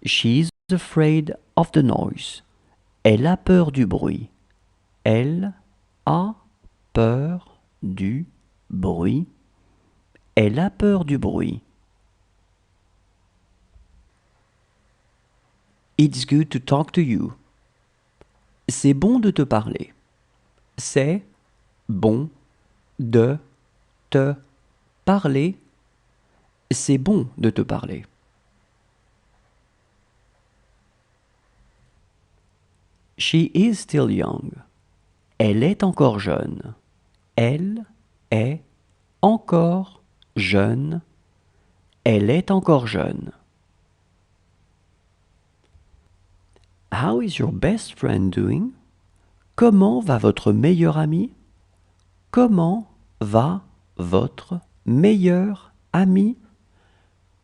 She's afraid of the noise. Elle a peur du bruit. Elle a peur du bruit. Elle a peur du bruit. It's good to talk to you. C'est bon de te parler. C'est bon de te parler. C'est bon de te parler. She is still young. Elle est encore jeune. Elle est encore jeune. Elle est encore jeune. How is your best friend doing? Comment va votre meilleur ami? Comment va votre meilleur ami?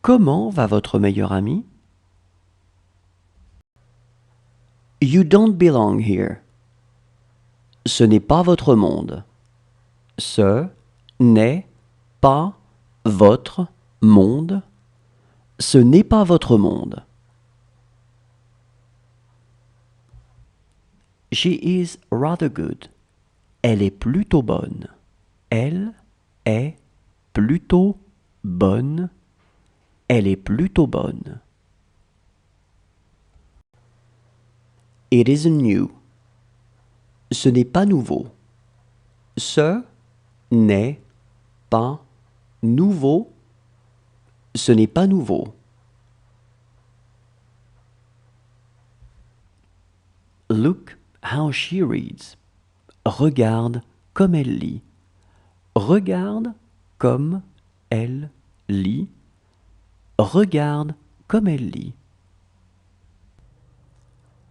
Comment va votre meilleur ami? You don't belong here. Ce n'est pas votre monde. Ce n'est pas votre monde. Ce n'est pas votre monde. She is rather good. Elle est plutôt bonne. Elle est plutôt bonne. Elle est plutôt bonne. It isn't new. Ce n'est pas nouveau. Ce n'est pas nouveau. Ce n'est pas nouveau. Look how she reads. Regarde comme elle lit. Regarde comme elle lit. Regarde comme elle lit.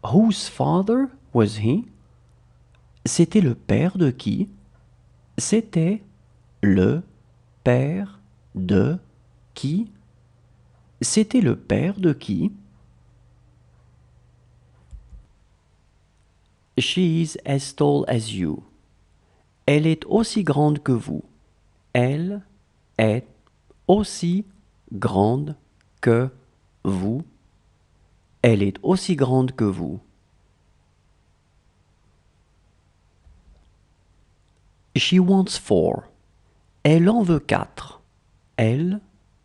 Whose father was he? C'était le père de qui? C'était le père de qui? C'était le père de qui? She's as tall as you. Elle est aussi grande que vous. Elle est aussi grande que vous. Elle est aussi grande que vous. She wants 4. Elle en veut 4. Elle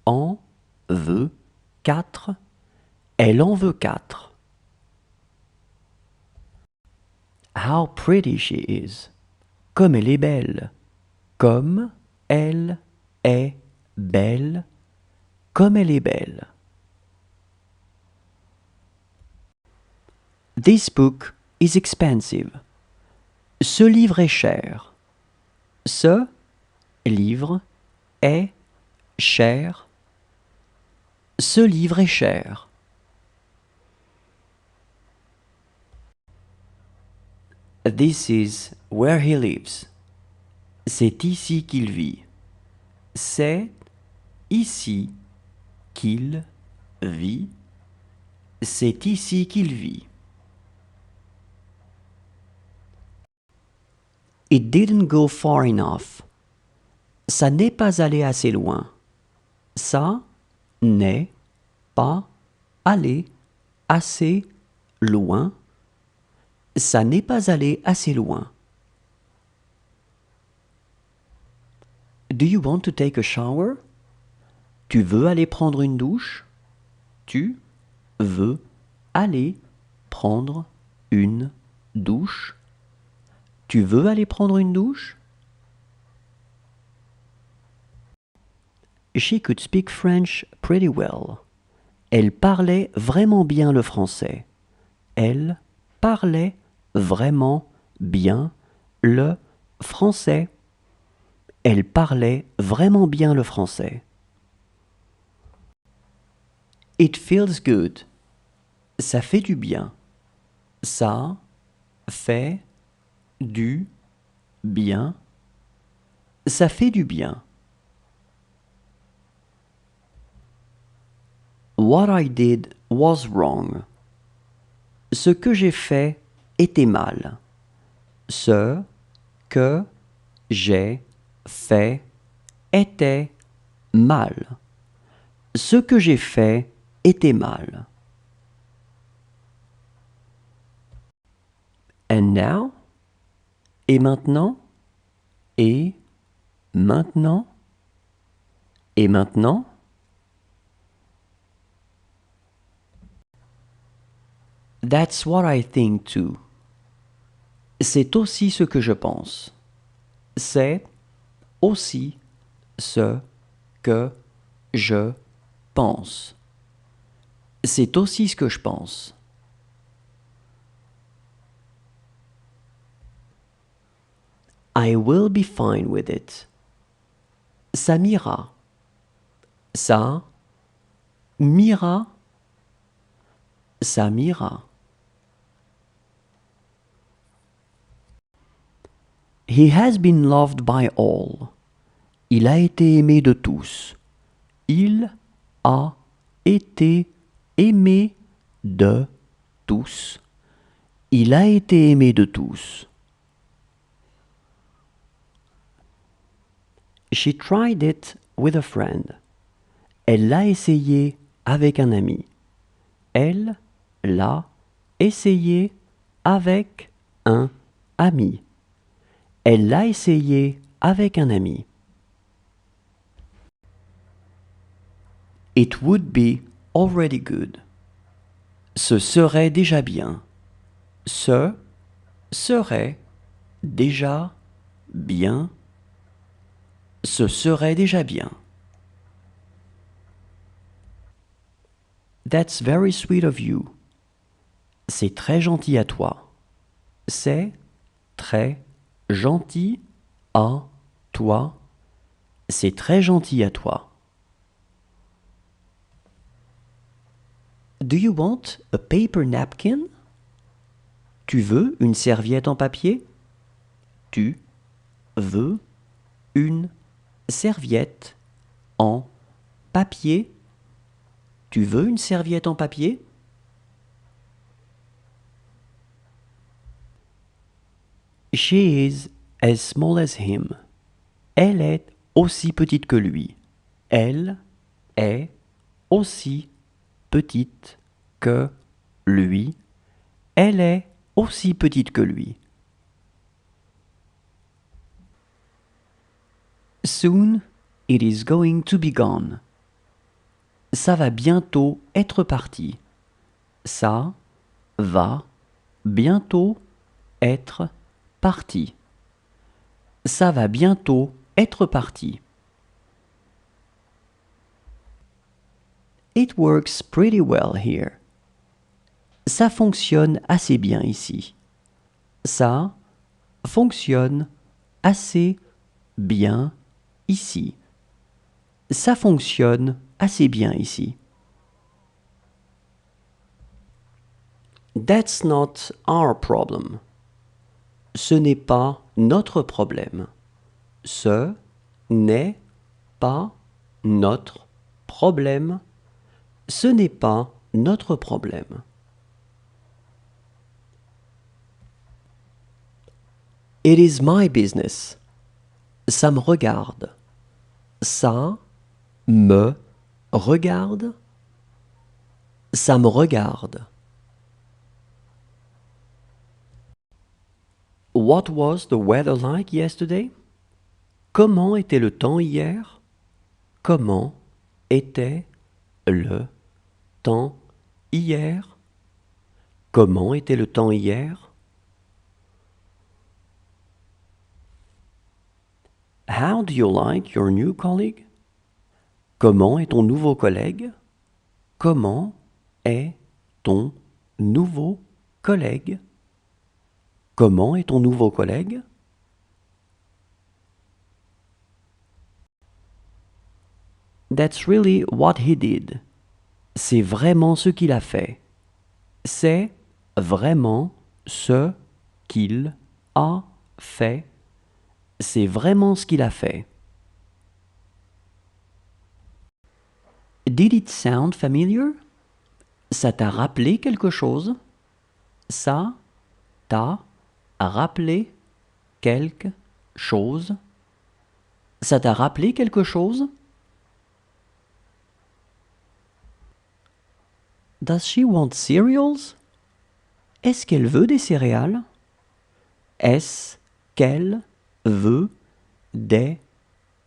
en veut 4. Elle en veut 4. How pretty she is. Comme elle est belle. Comme elle est belle. Comme elle est belle. This book is expensive. Ce livre est cher. Ce livre est cher. Ce livre est cher. This is where he lives. C'est ici qu'il vit. C'est ici qu'il vit. C'est ici qu'il vit. It didn't go far enough. Ça n'est pas allé assez loin. Ça n'est pas allé assez loin. Ça n'est pas allé assez loin. Do you want to take a shower? Tu veux aller prendre une douche? Tu veux aller prendre une douche? Tu veux aller prendre une douche? She could speak French pretty well. Elle parlait vraiment bien le français. Elle parlait vraiment bien le français. Elle parlait vraiment bien le français. It feels good. Ça fait du bien. Ça fait du bien. Ça fait du bien. What I did was wrong. Ce que j'ai fait était mal. Ce que j'ai fait était mal. Ce que j'ai fait était mal. And now? Et maintenant? Et maintenant? Et maintenant? That's what I think too. C'est aussi ce que je pense. C'est aussi ce que je pense. C'est aussi ce que je pense. I will be fine with it. Ça m'ira. Ça m'ira. Ça m'ira. He has been loved by all. Il a été aimé de tous. Il a été aimé de tous. Il a été aimé de tous. She tried it with a friend. Elle l'a essayé avec un ami. Elle l'a essayé avec un ami. Elle l'a essayé avec un ami. It would be already good. Ce serait déjà bien. Ce serait déjà bien. Ce serait déjà bien. That's very sweet of you. C'est très gentil à toi. C'est très gentil à toi. C'est très gentil à toi. Do you want a paper napkin? Tu veux une serviette en papier? Tu veux une serviette en papier? Tu veux une serviette en papier? She is as small as him. Elle est aussi petite que lui. Elle est aussi petite que lui. Elle est aussi petite que lui. Soon it is going to be gone. Ça va bientôt être parti. Ça va bientôt être parti. Ça va bientôt être parti. It works pretty well here. Ça fonctionne assez bien ici. Ça fonctionne assez bien ici. Ça fonctionne assez bien ici. That's not our problem. Ce n'est pas notre problème. Ce n'est pas notre problème. Ce n'est pas notre problème. It is my business. Ça me regarde. Ça me regarde. Ça me regarde. What was the weather like yesterday? Comment était le temps hier? Comment était le temps hier? Comment était le temps hier? How do you like your new colleague? Comment est ton nouveau collègue? Comment est ton nouveau collègue? Comment est ton nouveau collègue? That's really what he did. C'est vraiment ce qu'il a fait. C'est vraiment ce qu'il a fait. C'est vraiment ce qu'il a fait. Did it sound familiar? Ça t'a rappelé quelque chose? Ça t'a rappelé quelque chose? Ça t'a rappelé quelque chose? Does she want cereals? Est-ce qu'elle veut des céréales? Est-ce qu'elle veut des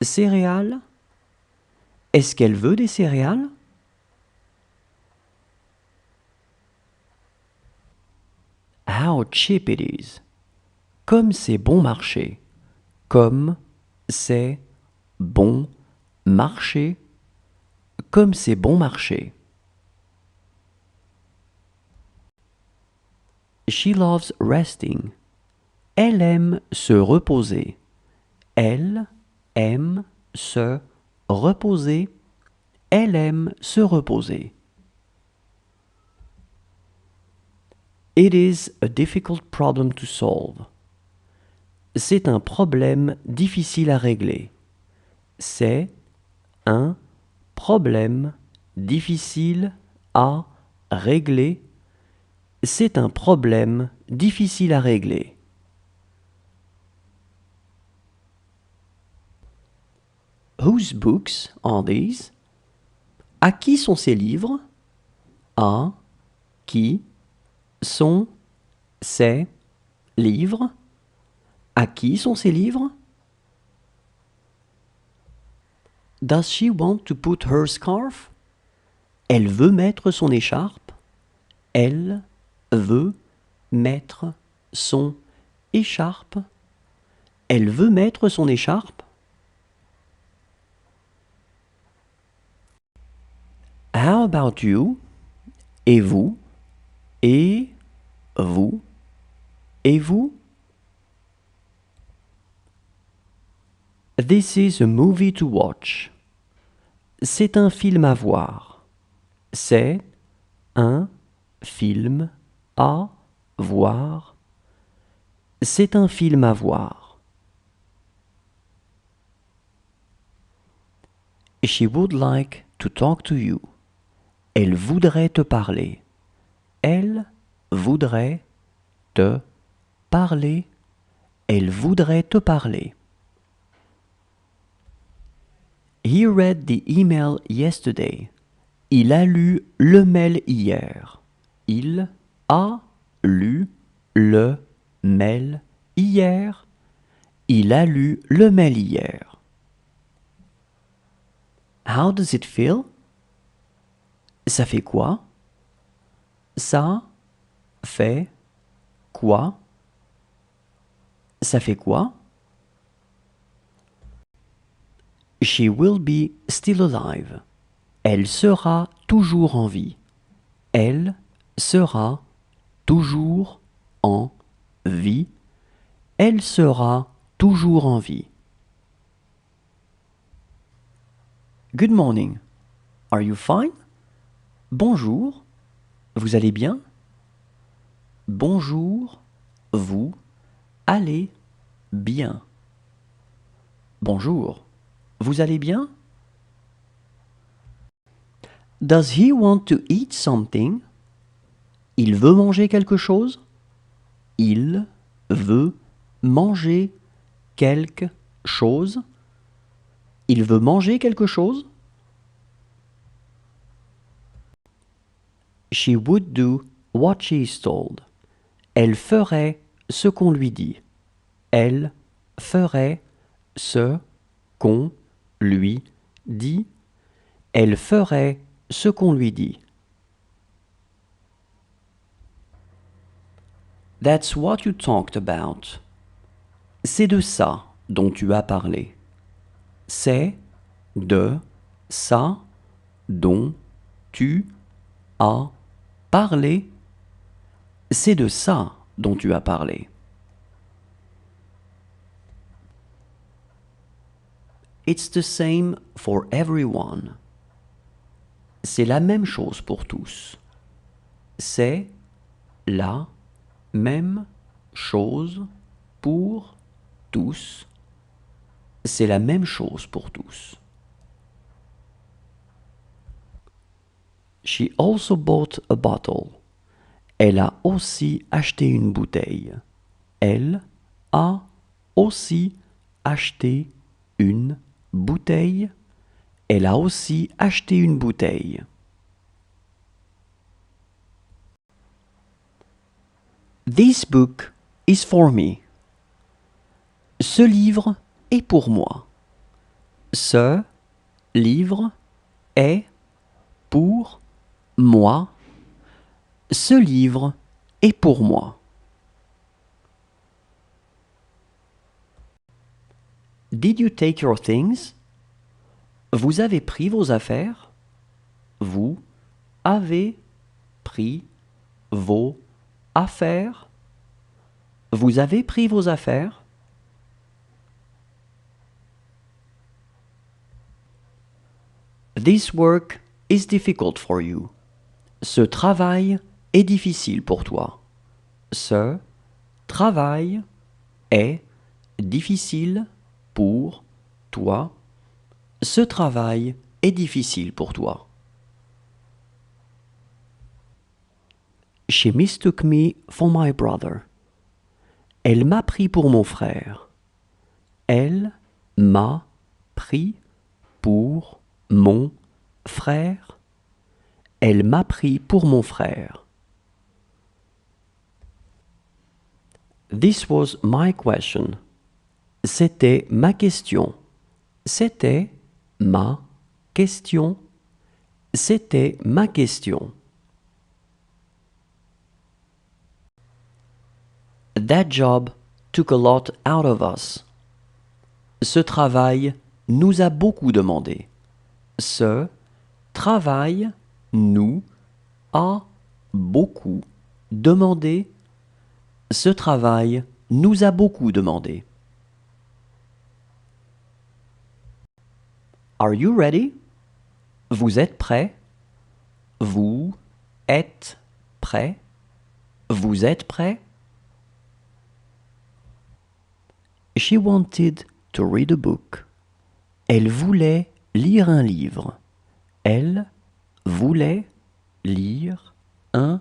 céréales? Est-ce qu'elle veut des céréales? How cheap it is. Comme c'est bon marché. Comme c'est bon marché. Comme c'est bon marché. She loves resting. Elle aime se reposer. Elle aime se reposer. Elle aime se reposer. It is a difficult problem to solve. C'est un problème difficile à régler. C'est un problème difficile à régler. C'est un problème difficile à régler. Whose books are these? À qui sont ces livres? À qui sont ces livres? À qui sont ces livres? Does she want to put her scarf? Elle veut mettre son écharpe. Elle veut mettre son écharpe. Elle veut mettre son écharpe. How about you? Et vous? Et vous? Et vous? This is a movie to watch. C'est un film à voir. C'est un film à voir. C'est un film à voir. She would like to talk to you. Elle voudrait te parler. Elle voudrait te parler. Elle voudrait te parler. He read the email yesterday. Il a lu le mail hier. Il a lu le mail hier. Il a lu le mail hier. How does it feel? Ça fait quoi? Ça fait quoi? Ça fait quoi? She will be still alive. Elle sera toujours en vie. Elle sera toujours en vie. Elle sera toujours en vie. Good morning. Are you fine? Bonjour. Vous allez bien? Bonjour. Vous allez bien. Bonjour. Vous allez bien? Does he want to eat something? Il veut manger quelque chose? Il veut manger quelque chose? Il veut manger quelque chose? She would do what she is told. Elle ferait ce qu'on lui dit. Elle ferait ce qu'on lui dit. Elle ferait ce qu'on lui dit. That's what you talked about. C'est de ça dont tu as parlé. C'est de ça dont tu as parlé. C'est de ça dont tu as parlé. It's the same for everyone. C'est la même chose pour tous. C'est la même chose pour tous. C'est la même chose pour tous. She also bought a bottle. Elle a aussi acheté une bouteille. Elle a aussi acheté une bouteille. Elle a aussi acheté une bouteille. This book is for me. Ce livre est pour moi. Ce livre est pour moi. Ce livre est pour moi. Did you take your things? Vous avez pris vos affaires? Vous avez pris vos affaires? Vous avez pris vos affaires? This work is difficult for you. Ce travail est difficile pour toi. Ce travail est difficile pour toi. Ce travail est difficile pour toi. She mistook me for my brother. Elle m'a pris pour mon frère. Elle m'a pris pour mon frère. Elle m'a pris pour mon frère. This was my question. C'était ma question. C'était ma question. C'était ma question. That job took a lot out of us. Ce travail nous a beaucoup demandé. Ce travail nous a beaucoup demandé. Ce travail nous a beaucoup demandé. Are you ready? Vous êtes prêts? Vous êtes prêts? Vous êtes prêts? She wanted to read a book. Elle voulait lire un livre. Elle voulait lire un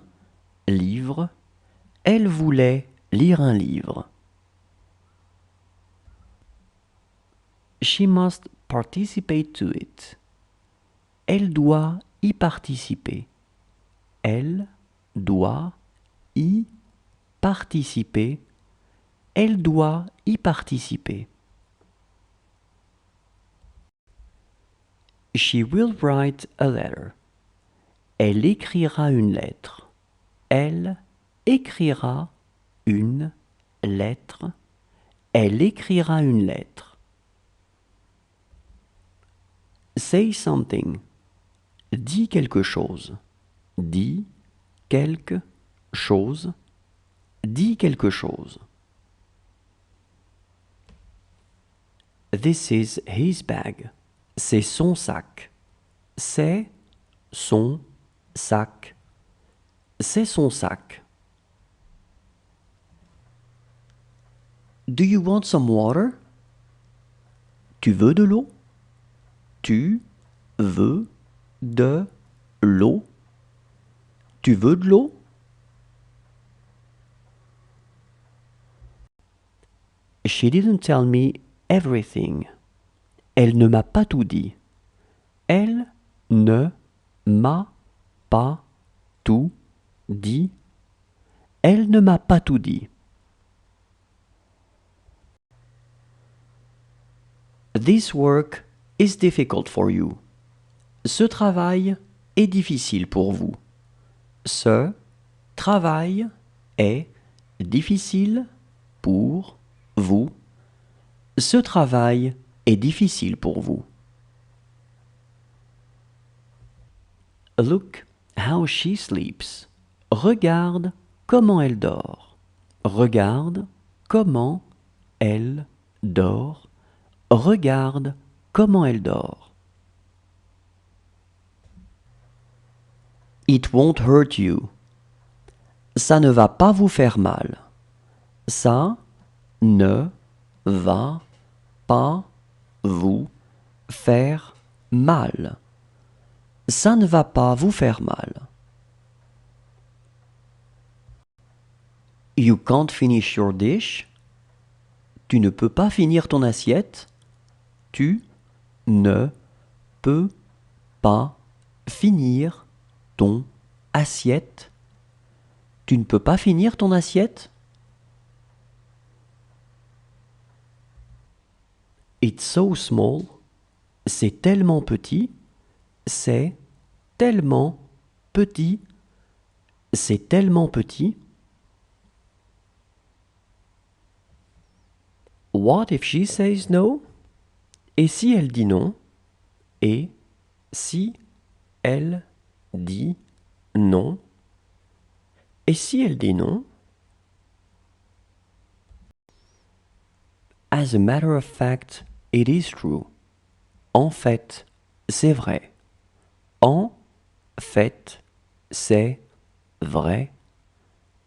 livre. Elle voulait lire un livre. She must participate to it. Elle doit y participer. Elle doit y participer. Elle doit y participer. She will write a letter. Elle écrira une lettre. Elle écrira une lettre. Elle écrira une lettre. Say something. Dis quelque chose. Dis quelque chose. Dis quelque chose. This is his bag. C'est son sac. C'est son sac. C'est son sac. Do you want some water? Tu veux de l'eau? Tu veux de l'eau? Tu veux de l'eau? She didn't tell me everything. Elle ne m'a pas tout dit. Elle ne m'a pas tout dit. Elle ne m'a pas tout dit. This work is difficult for you. Ce travail est difficile pour vous. Ce travail est difficile pour vous. Ce travail est difficile pour vous. Look how she sleeps. Regarde comment elle dort. Regarde comment elle dort. Regarde comment elle dort. It won't hurt you. Ça ne va pas vous faire mal. Ça ne va pas vous faire mal. Ça ne va pas vous faire mal. You can't finish your dish. Tu ne peux pas finir ton assiette. Tu ne peux pas finir ton assiette. Tu ne peux pas finir ton assiette. It's so small. C'est tellement petit. C'est tellement petit. C'est tellement petit. What if she says no? Et si elle dit non? Et si elle dit non? Et si elle dit non? As a matter of fact, it is true. En fait, c'est vrai. En fait, c'est vrai.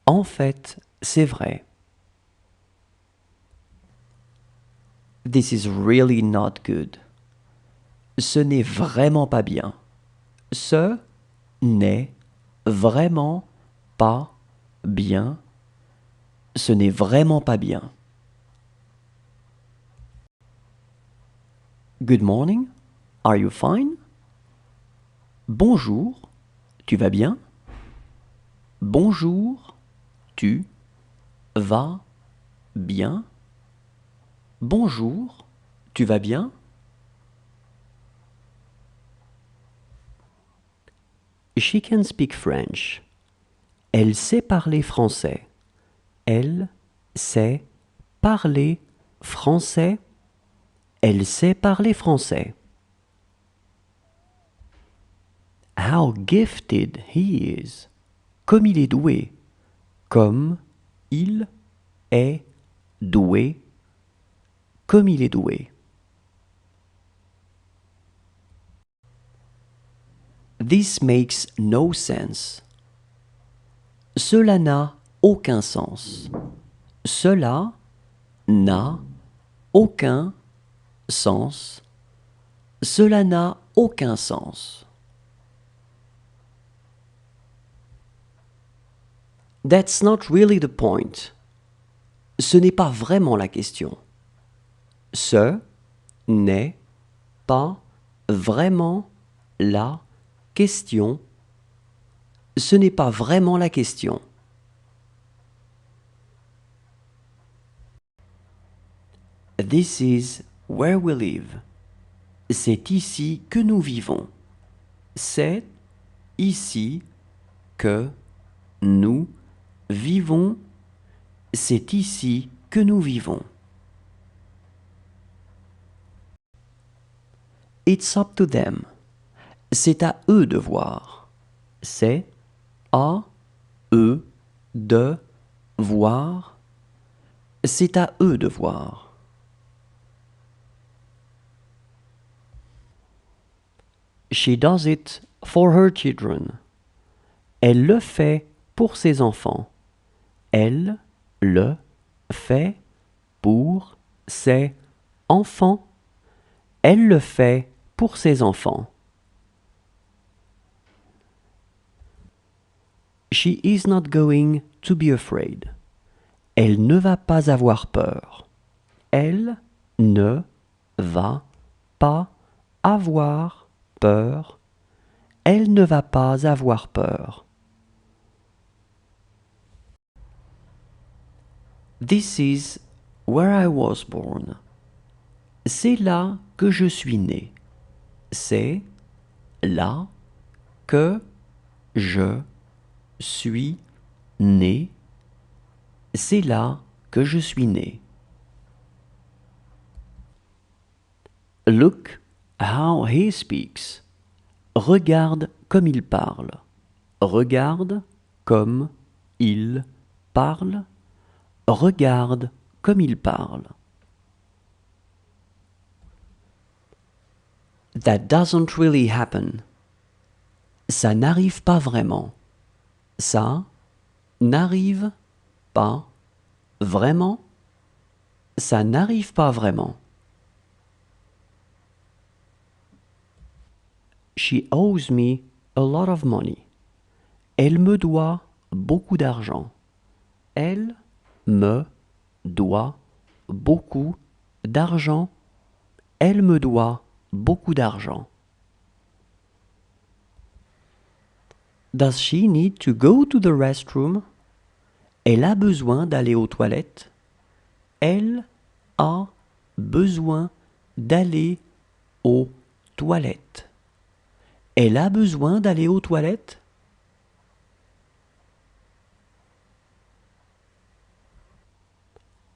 En fait, c'est vrai. This is really not good. Ce n'est vraiment pas bien. Ce n'est vraiment pas bien. Ce n'est vraiment pas bien. Good morning. Are you fine? Bonjour. Tu vas bien? Bonjour. Tu vas bien? Bonjour. Tu vas bien? She can speak French. Elle sait parler français. Elle sait parler français. Elle sait parler français. How gifted he is. Comme il est doué. Comme il est doué. Comme il est doué. This makes no sense. Cela n'a aucun sens. Cela n'a aucun sens. Cela n'a aucun sens. That's not really the point. Ce n'est pas vraiment la question. Ce n'est pas vraiment la question. Ce n'est pas vraiment la question. This is where we live. C'est ici que nous vivons. C'est ici que nous vivons. C'est ici que nous vivons. It's up to them. C'est à eux de voir. C'est à eux de voir. C'est à eux de voir. She does it for her children. Elle le fait pour ses enfants. Elle le fait pour ses enfants. Elle le fait pour ses enfants. She is not going to be afraid. Elle ne va pas avoir peur. Elle ne va pas avoir peur. Elle ne va pas avoir peur. This is where I was born. C'est là que je suis né. C'est là que je suis né. C'est là que je suis né. Look how he speaks. Regarde comme il parle. Regarde comme il parle. Regarde comme il parle. That doesn't really happen. Ça n'arrive pas vraiment. Ça n'arrive pas vraiment. Ça n'arrive pas vraiment. She owes me a lot of money. Elle me doit beaucoup d'argent. Elle me doit beaucoup d'argent. Elle me doit beaucoup d'argent. Does she need to go to the restroom? Elle a besoin d'aller aux toilettes. Elle a besoin d'aller aux toilettes. Elle a besoin d'aller aux toilettes?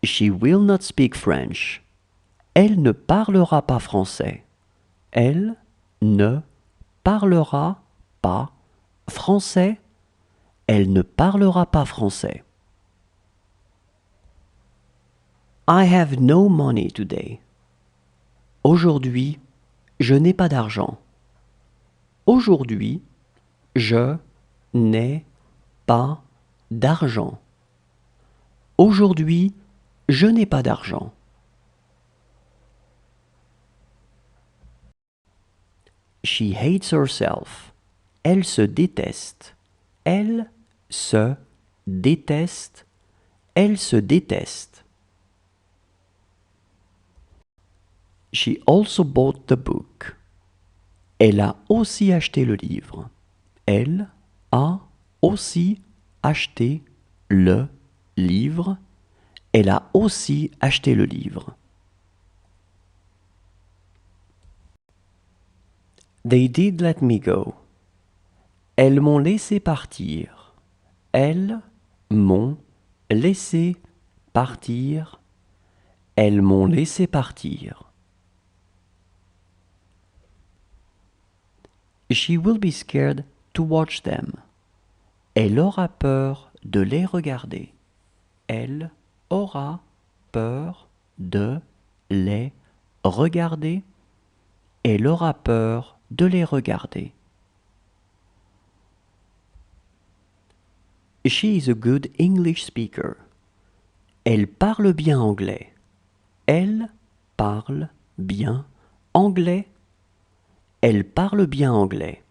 She will not speak French. Elle ne parlera pas français. Elle ne parlera pas français. Elle ne parlera pas français. I have no money today. Aujourd'hui, je n'ai pas d'argent. Aujourd'hui, je n'ai pas d'argent. Aujourd'hui, je n'ai pas d'argent. She hates herself. Elle se déteste. Elle se déteste. Elle se déteste. She also bought the book. Elle a aussi acheté le livre. Elle a aussi acheté le livre. Elle a aussi acheté le livre. They did let me go. Elles m'ont laissé partir. Elles m'ont laissé partir. Elles m'ont laissé partir. She will be scared to watch them. Elle aura peur de les regarder. Elle aura peur de les regarder. Elle aura peur de les regarder. She is a good English speaker. Elle parle bien anglais. Elle parle bien anglais. Elle parle bien anglais.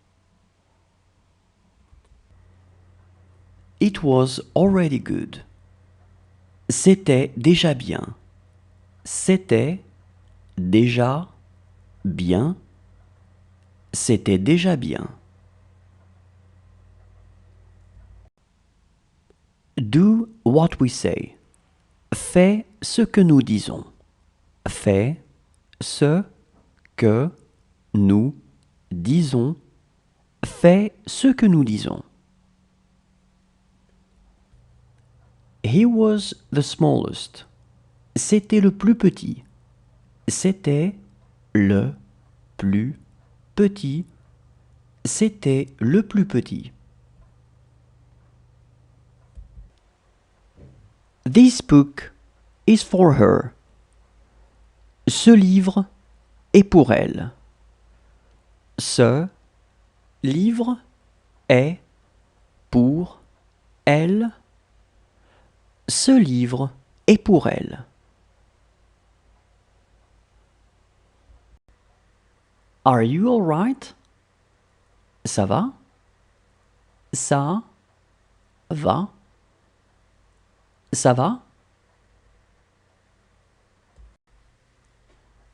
It was already good. C'était déjà bien. C'était déjà bien. C'était déjà bien. Do what we say. Fais ce que nous disons. Fais ce que nous disons. Fais ce que nous disons. He was the smallest. C'était le plus petit. C'était le plus petit. C'était le plus petit. This book is for her. Ce livre est pour elle. Ce livre est pour elle. Ce livre est pour elle. Are you all right? Ça va? Ça va? Ça va?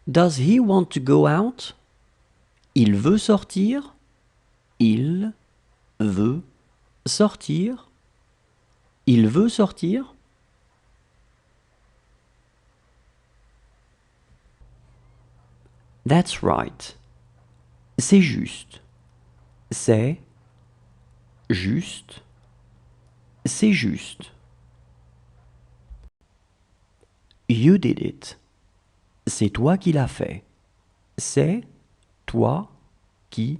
Does he want to go out? Il veut sortir? Il veut sortir? Il veut sortir? That's right. C'est juste. C'est juste. C'est juste. You did it. C'est toi qui l'as fait. C'est toi qui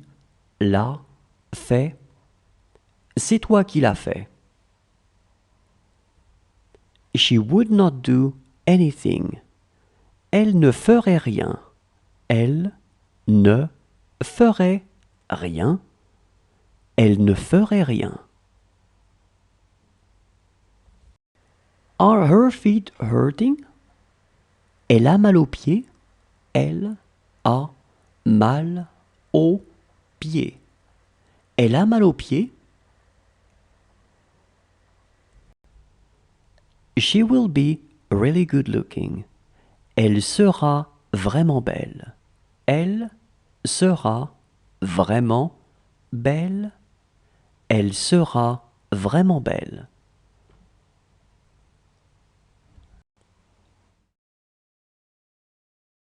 l'as fait. C'est toi qui l'as fait. She would not do anything. Elle ne ferait rien. Elle ne ferait rien. Elle ne ferait rien. Are her feet hurting? Elle a mal aux pieds. Elle a mal aux pieds. Elle a mal aux pieds. She will be really good looking. Elle sera vraiment belle. Elle sera vraiment belle. Elle sera vraiment belle.